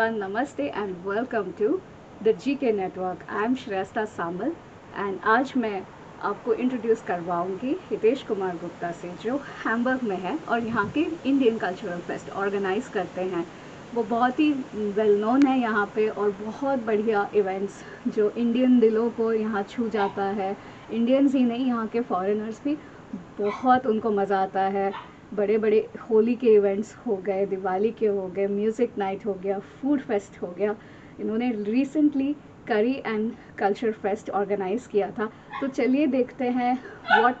everyone, Namaste and welcome to the GK Network. I am Shrestha Samal and आज मैं आपको introduce करवाऊंगी Hitesh Kumar Gupta से जो हैम्बर्ग में है और यहाँ के इंडियन कल्चरल फेस्ट ऑर्गेनाइज करते हैं। वो बहुत ही वेल नोन है यहाँ पे और बहुत बढ़िया इवेंट्स जो इंडियन दिलों को यहाँ छू जाता है। इंडियंस ही नहीं, यहाँ के फॉरेनर्स भी बहुत उनको मज़ा आता है। बड़े बड़े होली के इवेंट्स हो गए, दिवाली के हो गए, म्यूज़िक नाइट हो गया, फूड फेस्ट हो गया। इन्होंने रिसेंटली करी एंड कल्चर फेस्ट ऑर्गेनाइज किया था। तो चलिए देखते हैं what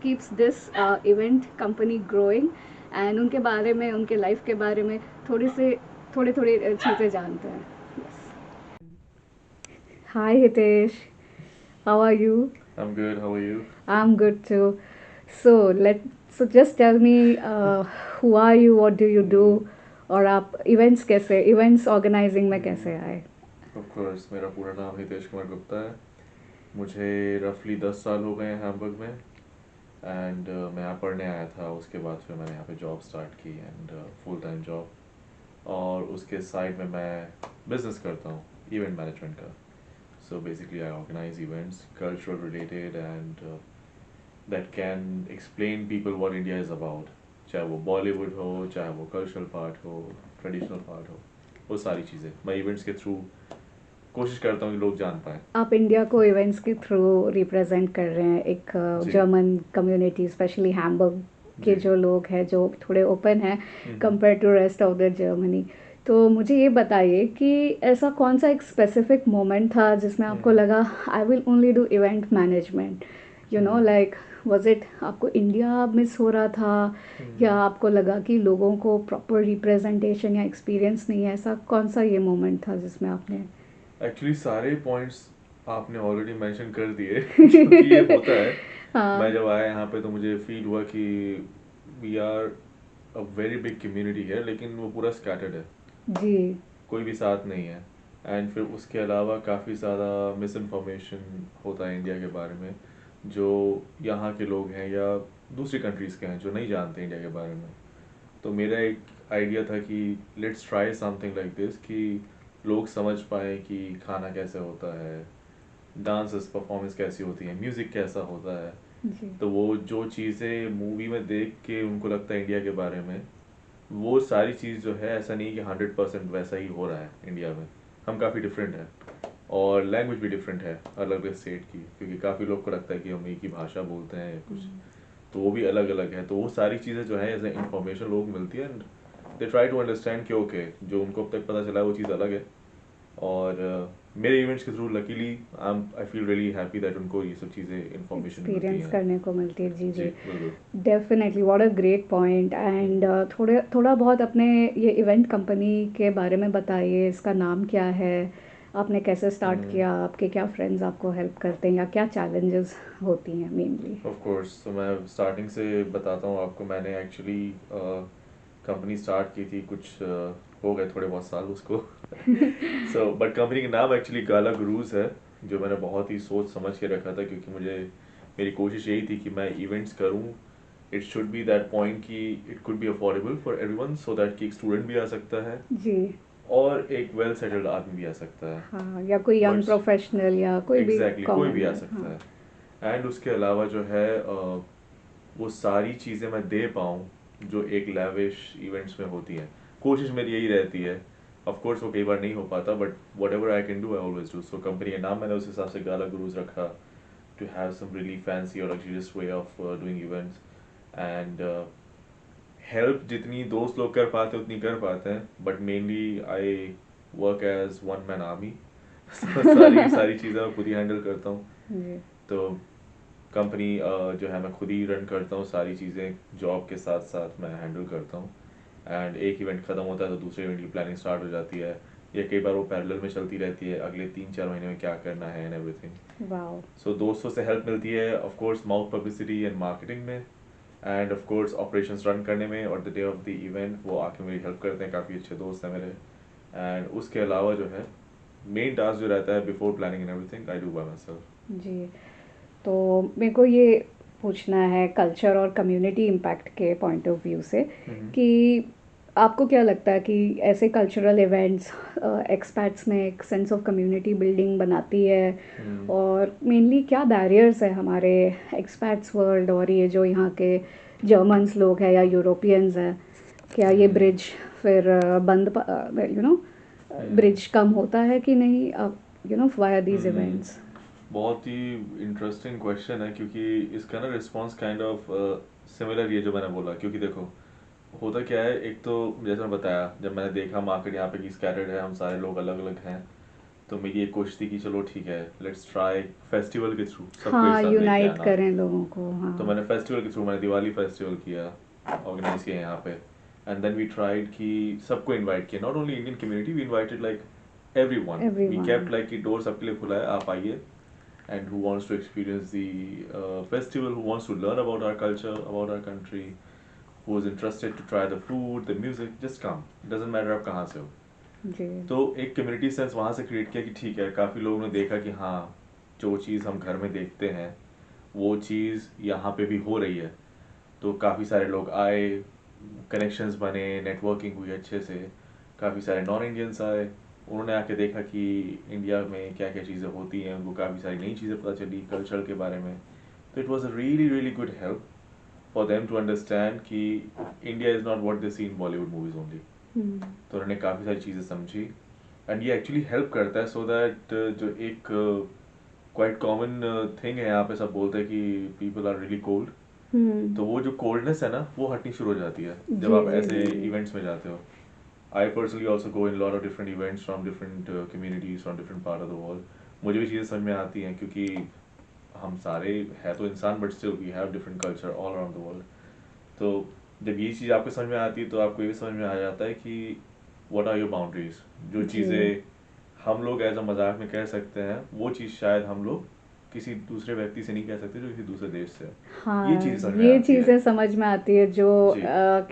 keeps this event company growing and उनके बारे में, उनके लाइफ के बारे में थोड़े थोड़े चीज़ें जानते हैं। Hi Hitesh, how are you? I'm good. How are you? I'm good too. So just tell me who are you, what do you do, और आप इवेंट्स कैसे, इवेंट्स ऑर्गेनाइजिंग में कैसे आए? Of course, मेरा पूरा नाम हितेश कुमार गुप्ता है। मुझे रफली 10 साल हो गए हैं हैम्बर्ग में एंड मैं यहाँ पढ़ने आया था। उसके बाद फिर मैंने यहाँ पे जॉब स्टार्ट की एंड फुल टाइम जॉब, और उसके साइड में मैं बिजनेस करता हूँ इवेंट मैनेजमेंट का। So basically I organise events cultural related and that can explain people what India is about, चाहे वो बॉलीवुड हो, चाहे वो कल्चरल पार्ट हो, ट्रेडिशनल पार्ट हो, वो सारी चीज़ें मैं इवेंट्स के थ्रू कोशिश करता हूँ कि लोग जान पाएँ। आप इंडिया को इवेंट्स के थ्रू रिप्रेजेंट कर रहे हैं, एक जी। जर्मन कम्युनिटी, स्पेशली हैम्बर्ग के जी। जो लोग हैं जो थोड़े ओपन हैं hmm. Compare to rest of the Germany. तो मुझे ये बताइए कि ऐसा कौन सा एक स्पेसिफिक मोमेंट था जिसमें आपको लगा I will only do event management, you know, like was it आपको इंडिया मिस हो रहा था या आपको लगा कि लोगों को प्रॉपर रिप्रेजेंटेशन या एक्सपीरियंस नहीं है? ऐसा कौन सा ये मोमेंट था जिसमें आपने एक्चुअली सारे पॉइंट्स आपने ऑलरेडी मेंशन कर दिए क्योंकि ये होता है। मैं हाँ जब आया यहाँ पे तो मुझे फील हुआ कि we are a very big community है, लेकिन वो पूरा स्कैटर्ड है, जी कोई भी साथ नहीं है। एंड फिर उसके अलावा काफ़ी ज़्यादा मिस इन्फॉर्मेशन होता है इंडिया के बारे में, जो यहाँ के लोग हैं या दूसरी कंट्रीज़ के हैं जो नहीं जानते इंडिया के बारे में। तो मेरा एक आइडिया था कि let's try something like this, कि लोग समझ पाए कि खाना कैसे होता है, डांसेस परफॉर्मेंस कैसी होती है, म्यूज़िक कैसा होता है। जी तो वो जो चीज़ें मूवी में देख के उनको लगता है इंडिया के बारे में, वो सारी चीज़ जो है, ऐसा नहीं कि 100% वैसा ही हो रहा है इंडिया में। हम काफ़ी डिफरेंट हैं और लैंग्वेज भी डिफरेंट है अलग अलग स्टेट की, क्योंकि काफ़ी लोग को लगता है कि हम एक ही भाषा बोलते हैं या कुछ, तो वो भी अलग अलग है। तो वो सारी चीज़ें जो है एज ए इंफॉर्मेशन लोग मिलती है and they try to understand कि ओके, जो उनको अब तक पता चला है वो चीज़ अलग है। और मेरे इवेंट्स के through luckily I feel really happy that उनको ये सब चीज़ें इंफॉर्मेशन मिलती एक्सपीरियंस हैं। करने को मिलती है। जी जी जी, बिल्कुल। Definitely, what a great point. And थोड़ा बहुत अपने ये इवेंट कंपनी के बारे में बताइए, इसका नाम क्या है, आपने कैसे स्टार्ट किया, आपके क्या फ्रेंड्स आपको हेल्प करते हैं या क्या चैलेंजेस होती हैं मेनली? ऑफ कोर्स, तो मैं स्टार्टिंग से बताता हूँ आपको। मैंने एक्चुअली कंपनी स्टार्ट की थी, कुछ हो गए थोड़े बहुत साल उसको सो बट कंपनी का नाम एक्चुअली गाला गुरूज है, जो मैंने बहुत ही सोच समझ के रखा था, क्योंकि मुझे, मेरी कोशिश यही थी कि मैं इवेंट्स करूँ, it should be that point कि it could be affordable for everyone, so that कि एक स्टूडेंट भी आ सकता है जी और एक वेल सेटल्ड आदमी भी आ सकता है। हाँ, या कोई यंग बट प्रोफेशनल या कोई भी एग्जैक्टली कोई कॉमन भी आ है। सकता हाँ है। एंड उसके अलावा जो है वो सारी चीज़ें मैं दे पाऊँ जो एक लैविश इवेंट्स में होती हैं। कोशिश मेरी यही रहती है। ऑफ कोर्स वो कई बार नहीं हो पाता, but whatever I can do I always do. So company का नाम मैंने उस हिसाब से गाला गुरुज रखा, to have some really fancy और luxurious way of doing events. And help जितनी दोस्त लोग कर पाते हैं उतनी कर पाते हैं, but mainly I work as one man army सारी सारी चीज़ें मैं खुद ही हैंडल करता हूँ। जी तो कंपनी जो है मैं खुद ही रन करता हूँ, सारी चीज़ें जॉब के साथ साथ मैं हैंडल करता हूँ। एंड एक इवेंट ख़त्म होता है तो दूसरे इवेंट की प्लानिंग स्टार्ट हो जाती है, या कई बार वो पैरेलल में चलती रहती है, अगले 3-4 महीने में क्या करना है एंड एवरीथिंग। वाओ सो दोस्तों से हेल्प मिलती है, of course mouth publicity and marketing में, and of course operations run करने में, और the day of the event वो आके मेरी हेल्प करते हैं, काफ़ी अच्छे दोस्त हैं मेरे। एंड उसके अलावा जो है मेन टास्क जो रहता है before planning and everything, I do by myself. जी। तो मेरे को ये पूछना है कल्चर और कम्युनिटी इम्पैक्ट के पॉइंट ऑफ व्यू से कि आपको क्या लगता है कि ऐसे कल्चरल इवेंट्स एक्सपैट्स में एक सेंस ऑफ कम्युनिटी बिल्डिंग बनाती है, और मेनली क्या बैरियर्स है हमारे एक्सपैट्स वर्ल्ड और ये जो यहाँ के जर्मन्स लोग हैं या यूरोपियंस हैं, क्या ये ब्रिज फिर बंद ब्रिज कम होता है कि नहीं, वाया दीज इवेंट्स? बहुत ही इंटरेस्टिंग क्वेश्चन है, क्योंकि इसका ना रिस्पॉन्स काइंड ऑफ सिमिलर ये जो मैंने बोला। क्योंकि देखो होता क्या है, एक तो जैसे मैं बताया, जब मैंने देखा मार्केट यहाँ पे की स्कैटर्ड है, हम सारे लोग अलग अलग हैं, तो मेरी एक कोशिश थी कि चलो ठीक है, लेट्स ट्राई फेस्टिवल के थ्रू सबको एक हाँ, साथ लेके यूनाइट आना। करें लोगों को, तो हाँ। मैंने फेस्टिवल के थ्रू मैंने दिवाली फेस्टिवल किया, ऑर्गेनाइज किया यहाँ पे। एंड देन वी ट्राइड कि सबको इनवाइट किया, not only Indian community, we invited like everyone. We everyone. Kept like कि डोर सबके लिए खुला है, आप आइए, and who wants to experience the festival, who wants to learn about our culture, about our country, who is interested to try the food, the music, just come. It doesn't matter आप कहाँ से हो। जी। तो एक community sense वहाँ से create किया कि ठीक है, काफ़ी लोगों ने देखा कि हाँ, जो चीज़ हम घर में देखते हैं वो चीज़ यहाँ पे भी हो रही है। तो काफ़ी सारे लोग आए, कनेक्शंस बने, नेटवर्किंग हुई अच्छे से, काफ़ी सारे नॉन इंडियंस आए, उन्होंने आके देखा कि इंडिया में क्या क्या चीज़ें होती हैं, उनको काफ़ी सारी नई चीज़ें पता चली कल्चर के बारे में। तो it was a really really good help for them to understand कि India is not what they see in Bollywood movies only. तो उन्होंने काफ़ी सारी चीज़ें समझी, एंड ये एक्चुअली हेल्प करता है, सो दैट जो एक क्वाइट कॉमन थिंग है यहाँ पे, सब बोलते हैं कि पीपल आर रियली कोल्ड, तो वो जो कोल्डनेस है ना वो हटनी शुरू हो जाती है जब जी आप जी ऐसे जी जी। इवेंट्स में जाते हो। I personally also go in a lot of different events from different communities from different part of the world. मुझे भी चीज़ें समझ में आती हैं, क्योंकि हम सारे हैं तो इंसान, but still we have different culture all around the world. तो जब ये चीज़ आपको समझ में आती है तो आपको ये समझ में आ जाता है कि व्हाट आर योर बाउंड्रीज। जो जी। चीज़ें हम लोग एज अ मजाक में कह सकते हैं, वो चीज़ शायद हम लोग किसी दूसरे व्यक्ति से नहीं कह सकते जो किसी दूसरे देश से है। ये हाँ, चीज़ समझ में ये आती है। चीज़ें समझ में आती है जो जी,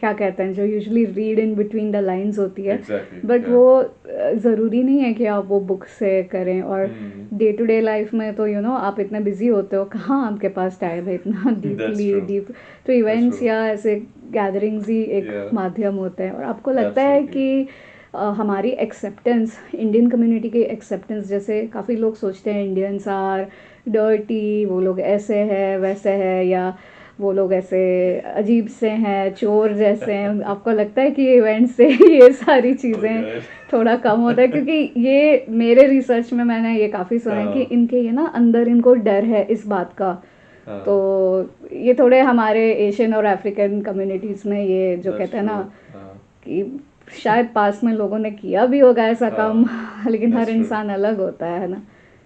क्या कहते हैं, जो usually read in between the lines होती है, एग्जैक्टली, बट या वो ज़रूरी नहीं है कि आप वो बुक से करें। और डे टू डे लाइफ में तो आप इतने बिजी होते हो, कहाँ आपके पास टाइम है इतना दैट्स डीपली ट्रू, डीप। तो दैट्स इवेंट्स ट्रू, या ऐसे गैदरिंग्स ही एक या माध्यम होते हैं। और आपको लगता है एब्सोल्युटली। कि हमारी एक्सेप्टेंस, इंडियन कम्युनिटी की एक्सेप्टेंस, जैसे काफ़ी लोग सोचते हैं इंडियंस आर डर्टी, वो लोग ऐसे हैं वैसे हैं, या वो लोग ऐसे अजीब से हैं, चोर जैसे हैं, आपको लगता है कि इवेंट से ये सारी Oh चीज़ें God. थोड़ा कम होता है? क्योंकि ये मेरे रिसर्च में मैंने ये काफ़ी सुना है कि हाँ, इनके ये ना अंदर इनको डर है इस बात का। तो हाँ, ये थोड़े हमारे एशियन और अफ्रीकन कम्युनिटीज़ में ये जो that's कहते हैं ना true. हाँ, कि शायद पास में लोगों ने किया भी होगा ऐसा काम, हाँ, लेकिन हर that's true. इंसान अलग होता है ना।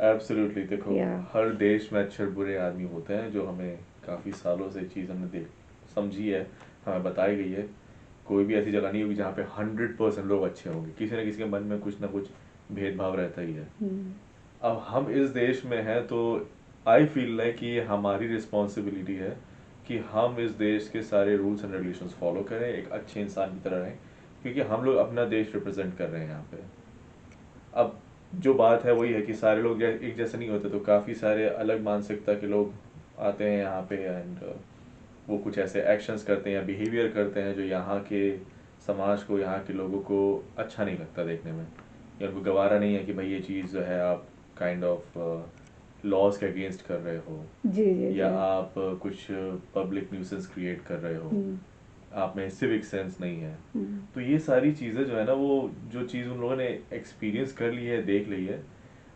Absolutely. देखो, या हर देश में अच्छे और बुरे आदमी होते हैं, जो हमें काफ़ी सालों से चीज़ हमने देख समझी है, हमें बताई गई है। कोई भी ऐसी जगह नहीं होगी जहाँ पे 100% लोग अच्छे होंगे, किसी न किसी के मन में कुछ ना कुछ भेदभाव रहता ही है। अब हम इस देश में हैं, तो आई फील लाइक कि ये हमारी रिस्पॉन्सिबिलिटी है कि हम इस देश के सारे रूल्स एंड रेगुलेशंस फॉलो करें, एक अच्छे इंसान की तरह रहें, क्योंकि हम लोग अपना देश रिप्रेजेंट कर रहे हैं यहाँ पे। अब जो बात है वही है कि सारे लोग एक जैसे नहीं होते, तो काफ़ी सारे अलग मानसिकता के लोग आते हैं यहाँ पे, एंड वो कुछ ऐसे एक्शंस करते हैं या बिहेवियर करते हैं जो यहाँ के समाज को, यहाँ के लोगों को अच्छा नहीं लगता देखने में, या उनको गवारा नहीं है कि भाई ये चीज़ जो है आप काइंड ऑफ लॉज के अगेंस्ट कर रहे हो, जी जी या जी। आप कुछ पब्लिक न्यूसेंस क्रिएट कर रहे हो, हम्म, आप में सिविक सेंस नहीं है। हम्म, तो ये सारी चीज़ें जो है ना, वो जो चीज़ उन लोगों ने एक्सपीरियंस कर ली है, देख ली है,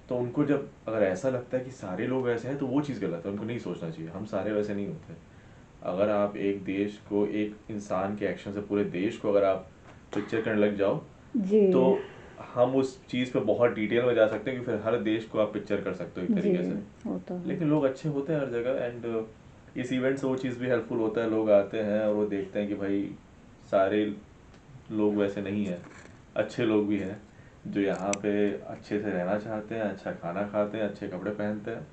तो उनको जब अगर ऐसा लगता है कि सारे लोग वैसे हैं, तो वो चीज़ गलत है, उनको नहीं सोचना चाहिए हम सारे वैसे नहीं होते। अगर आप एक देश को, एक इंसान के एक्शन से पूरे देश को अगर आप पिक्चर करने लग जाओ, जी तो हम उस चीज़ पे बहुत डिटेल में जा सकते हैं कि फिर हर देश को आप पिक्चर कर सकते हो एक जी, तरीके से। वो तो है। लेकिन लोग अच्छे होते हैं हर जगह, एंड इस इवेंट से वो चीज़ भी हेल्पफुल होता है, लोग आते हैं और वो देखते हैं कि भाई सारे लोग वैसे नहीं हैं, अच्छे लोग भी हैं जो यहाँ पे अच्छे से रहना चाहते हैं, अच्छा खाना खाते हैं, अच्छे कपड़े पहनते हैं,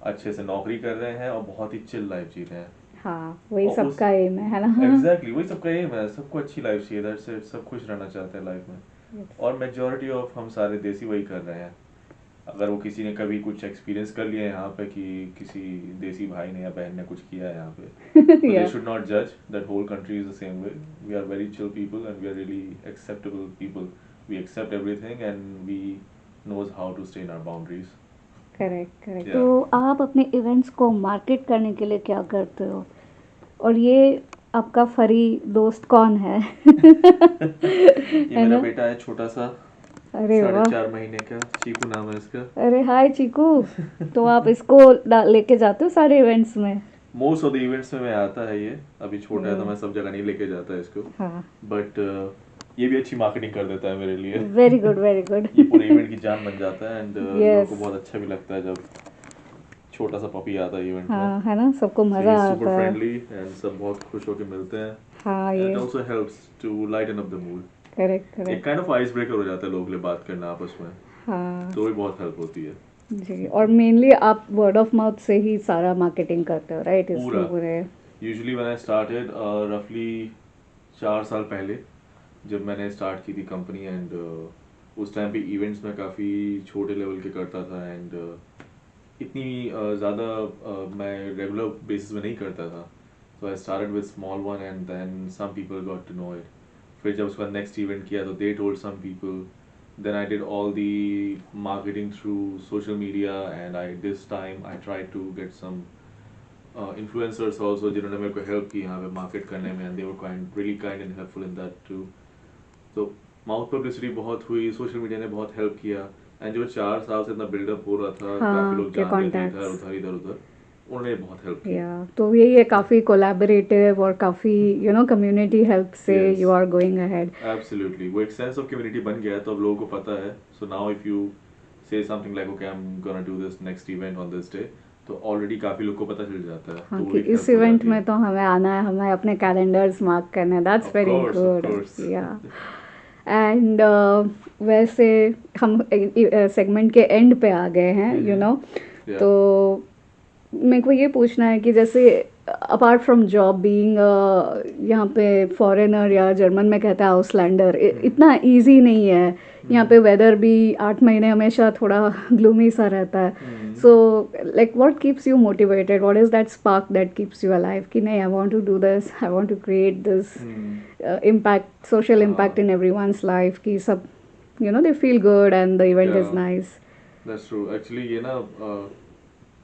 अच्छे से नौकरी कर रहे हैं और बहुत ही चिल लाइफ जी रहे हैं। हाँ, वही और उस सबका एम है ना। एग्जैक्टली वही सबका एम है, सबको अच्छी लाइफ चाहिए, दैट्स इट, सब खुश रहना चाहते हैं लाइफ में। Yes. और मेजोरिटी ऑफ हम सारे देसी वही कर रहे हैं। अगर वो किसी ने कभी कुछ एक्सपीरियंस कर लिया है यहाँ पे कि किसी देसी भाई ने या बहन ने कुछ किया है यहाँ पे, तो दे Yeah, शुड नॉट जज, that whole country is the same way. We are very chill people and we are really acceptable people. We accept everything and we knows how to stay in our boundaries. Correct correct. Yeah. तो आप अपने events को market करने के लिए क्या करते हो? और ये आपका फरी दोस्त कौन है? ये है मेरा ना? बेटा है छोटा सा, अरे साढ़े वाह! 4 महीने का, चीकू नाम है इसका. अरे हाय चीकू! तो आप इसको लेके जाते हो सारे इवेंट्स में? मोस्ट ऑफ द इवेंट्स में मैं आता है ये. अभी छोटा है तो ये मैं सब जगह नहीं लेके जाता इसको, हाँ, बट ये भी अच्छी मार्केटिंग कर देता है मेरे लिए. Very good very good. ये पूरे इवेंट की जान बन जाता है एंड लोगों को यस, बहुत अच्छा भी लगता है जब छोटा सा पपी आता है इवेंट में. हाँ है ना, सबको So मज़ा he's super आता है। friendly and सब बहुत खुश होकर मिलते हैं. हाँ And ये it also helps to lighten up the mood. Correct एक correct. Kind of ice breaker हो जाता है लोगों के लिए बात करना आपस में, हाँ तो भी बहुत हेल्प होती है. जी, और मेनली आप वर्ड ऑफ माउथ से ही सारा मार्केटिंग करते हो, राइट? पूरा. इसमें पूरे यूजुअली व्हेन आई स्टार्टेड रफली 4 साल पहले जब मैंने स्टार्ट की थी कंपनी, एंड उस टाइम पे इवेंट्स में काफ़ी छोटे लेवल के करता था एंड इतनी ज़्यादा मैं रेगुलर बेसिस में नहीं करता था. So I started with small one and then some people got to know it. फिर जब उसका नेक्स्ट इवेंट किया तो they told some people. Then I did all the marketing through social media, and this time I tried to get some influencers also जिन्होंने मेरे को help की यहाँ पे मार्केट करने में, and they were really kind and helpful in that too. तो mouth publicity बहुत हुई, सोशल मीडिया ने बहुत हेल्प किया, एंड जो 4 साल से इतना बिल्डअप हो रहा था, काफ़ी हाँ लोग के जानते थे इधर कॉन्टैक्ट्स। उधर इधर उधर, उन्होंने बहुत हेल्प की. या तो यही है, काफ़ी कोलैबोरेटिव और काफ़ी कम्युनिटी हेल्प से Yes. You are going ahead. Absolutely. वो एक सेंस ऑफ कम्युनिटी बन गया है तो अब लोगों को पता है. सो नाउ इफ यू से something like okay I am gonna do this next event on this day, तो ऑलरेडी काफ़ी लोग को पता चल जाता है, हाँ तो वो कि एक इस हेल्प हो इवेंट जाती में है. तो हमें आना है, हमें अपने कैलेंडर्स मार्क करने हैं, that's of very course of good. Course. या एंड वैसे हम सेगमेंट के एंड पे आ गए हैं, या तो मेरे को ये पूछना है कि जैसे अपार्ट फ्रॉम जॉब बीइंग यहाँ पे फॉरेनर या जर्मन में कहते हैं आउसलैंडर, इतना इजी नहीं है। यहाँ पे वेदर भी 8 महीने हमेशा थोड़ा ग्लूमी सा रहता है। So like what keeps you motivated, what is that spark that keeps you alive कि नहीं, I want to do this, I want to create this impact, social impact in everyone's life कि सब they feel good and the event is nice. That's true. Actually ये ना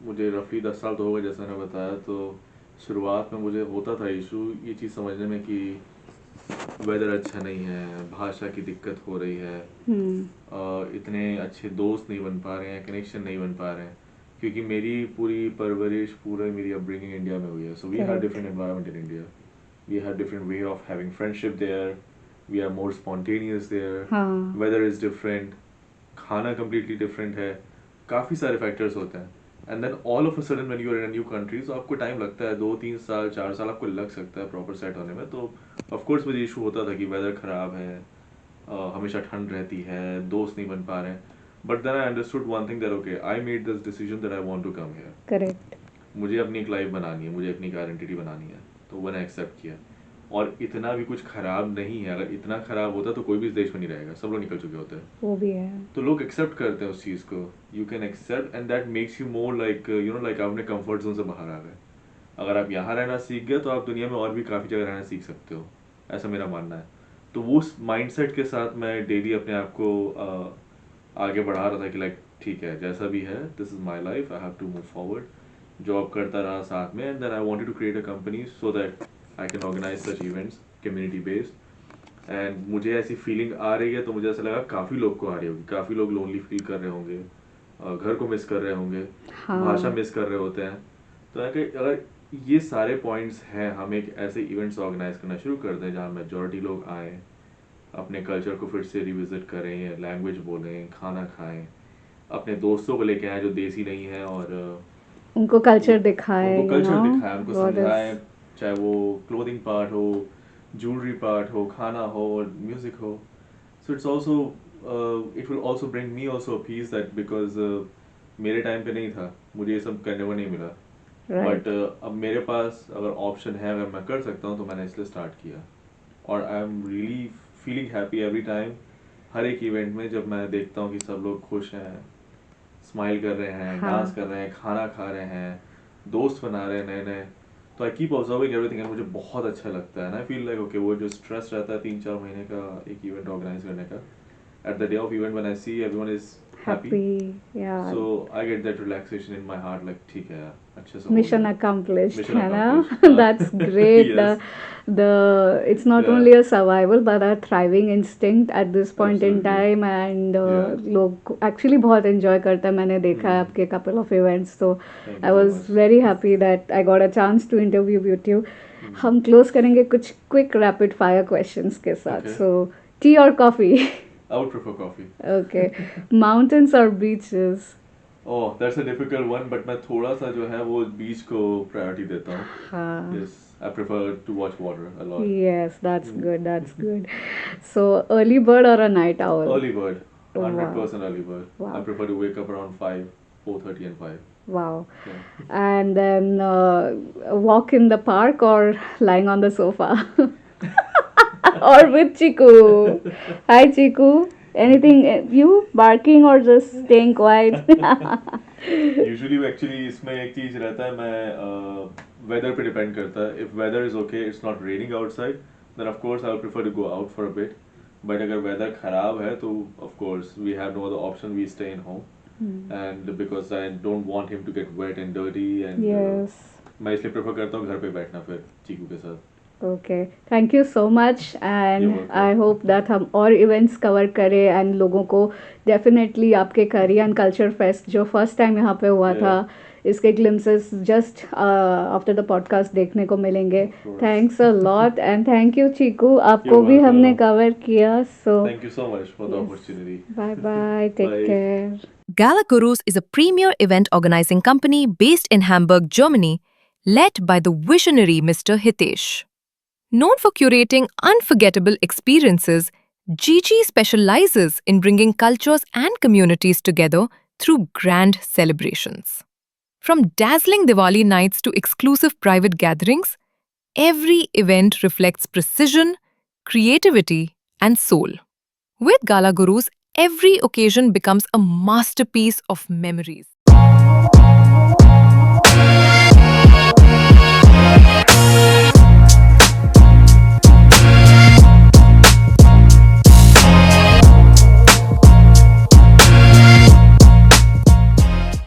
मुझे रफली 10 साल तो हो गए जैसा मैंने बताया, तो शुरुआत में मुझे होता था इशू ये चीज़ समझने में कि वेदर अच्छा नहीं है, भाषा की दिक्कत हो रही है, इतने अच्छे दोस्त नहीं बन पा रहे हैं, कनेक्शन नहीं बन पा रहे हैं, क्योंकि मेरी पूरी परवरिश, पूरा मेरी अपब्रिंगिंग इंडिया में हुई है. So we have different environment in India, we have different way of having friendship there, we are more spontaneous there, weather is different, खाना कम्प्लीटली डिफरेंट है, काफ़ी सारे फैक्टर्स होते हैं. And then all of a sudden when you are in a new country, तो आपको time लगता है, 2 3 साल 4 साल आपको लग सकता है प्रॉपर सेट होने में. तो ऑफकोर्स मुझे इशू होता था कि वेदर ख़राब है, हमेशा ठंड रहती है, दोस्त नहीं बन पा रहे हैं. But then I understood one thing that okay I made this decision that I want to come here. Correct. मुझे अपनी एक लाइफ बनानी है, मुझे अपनी एक आइडेंटिटी बनानी है, तो मैंने एक्सेप्ट किया. और इतना भी कुछ ख़राब नहीं है. अगर इतना ख़राब होता तो कोई भी इस देश में नहीं रहेगा, सब लोग निकल चुके होते हैं. वो भी है। तो लोग एक्सेप्ट करते हैं उस चीज़ को. You can accept and that makes you more like like आप अपने कंफर्ट जोन से बाहर आ गए. अगर आप यहाँ रहना सीख गए तो आप दुनिया में और भी काफ़ी जगह रहना सीख सकते हो, ऐसा मेरा मानना है. तो वो माइंडसेट के साथ मैं डेली अपने आप को आगे बढ़ा रहा था कि लाइक ठीक है, जैसा भी है, this is my life, I have to move forward. Job करता रहा साथ में, and then I wanted to create a company so that I can organise such events community based. एंड मुझे ऐसी फीलिंग आ रही है, तो मुझे ऐसा लगा काफ़ी लोग को आ रही होगी, काफ़ी लोग लोनली फील कर रहे होंगे, घर को मिस कर रहे होंगे, भाषा मिस कर रहे होते हैं. तो अगर ये सारे पॉइंट्स हैं, हम एक ऐसे इवेंट्स ऑर्गेनाइज करना शुरू कर दें जहाँ मेजॉरिटी लोग आएँ, अपने कल्चर को फिर से रिविजिट करें, लैंग्वेज बोलें, खाना खाएं, अपने दोस्तों को लेके आएँ जो देसी नहीं है, और उनको कल्चर दिखाए, उनको कल्चर दिखाएं, उनको समझाएं, चाहे वो क्लोथिंग पार्ट हो, ज्वेलरी पार्ट हो, खाना हो और म्यूजिक हो. So it's also it will also bring me also peace that because मेरे टाइम पे नहीं था, मुझे ये सब करने को नहीं मिला. बट अब मेरे पास अगर ऑप्शन है, अगर मैं कर सकता हूँ, तो मैंने इसलिए स्टार्ट किया. और I am really feeling happy every time. हर एक इवेंट में जब मैं देखता हूँ कि सब लोग खुश हैं, स्माइल कर रहे हैं, हाँ। डांस कर रहे हैं, खाना खा रहे हैं, दोस्त बना रहे हैं नए नए। तो I keep observing everything and मुझे बहुत अच्छा लगता है। And I feel like okay, वो जो स्ट्रेस रहता है 3-4 महीने का एक इवेंट ऑर्गेनाइज करने का, at the day of event when I see everyone is happy, happy या so I get that relaxation in my heart, like ठीक है यार, अच्छे से हो मिशन गया, accomplished, मिशन है ना? accomplished। That's great. Yes, The it's not yeah, only a survival but a thriving instinct at this point in absolutely, time, and yeah, लोग actually बहुत enjoy करते हैं. मैंने देखा है आपके couple of events, so thank I you so was much। very happy that I got a chance to interview with you. Hmm. हम close करेंगे कुछ quick rapid fire questions के साथ. Okay, So tea or coffee? I would prefer coffee। Okay. Mountains or beaches? Oh that's a difficult one, but मैं थोड़ा सा जो है वो बीच को प्रायोरिटी देता हूँ। हाँ. Yes, I prefer to watch water a lot. Yes, that's good. That's good. So, early bird or a night owl? Early bird, Wow. 100% early bird. Wow. I prefer to wake up around 5, 4:30 and 5। Wow. Yeah. And then walk in the park or lying on the sofa? Or with Chiku? Hi, Chiku. Anything? You barking or just staying quiet? Usually actually इसमें एक चीज रहता है, मैं weather पे depend करता है। If weather is okay, it's not raining outside, then of course I will prefer to go out for a bit. But अगर वेदर खराब है तो of course we have no other option, we stay in home, and because I don't want him to get wet and dirty, and Yes. मैं इसलिए prefer करता हूँ घर पे बैठना फिर चीकू के साथ। Okay, thank you so much, and You're welcome। I hope that हम और events cover करें and लोगों को definitely आपके Korean Culture Fest जो first time यहाँ पे हुआ था, इसके glimpses just after the podcast देखने को मिलेंगे। course। Thanks a lot and thank you Chiku, आपको You're भी हमने welcome। cover किया, so Thank you so much for the Yes. opportunity। bye bye, take Bye। care. Gala Gurus is a premier event organizing company based in Hamburg, Germany, led by the visionary Mr. Hitesh. Known for curating unforgettable experiences, Gigi specializes in bringing cultures and communities together through grand celebrations. From dazzling Diwali nights to exclusive private gatherings, every event reflects precision, creativity, and soul. With Gala Gurus, every occasion becomes a masterpiece of memories.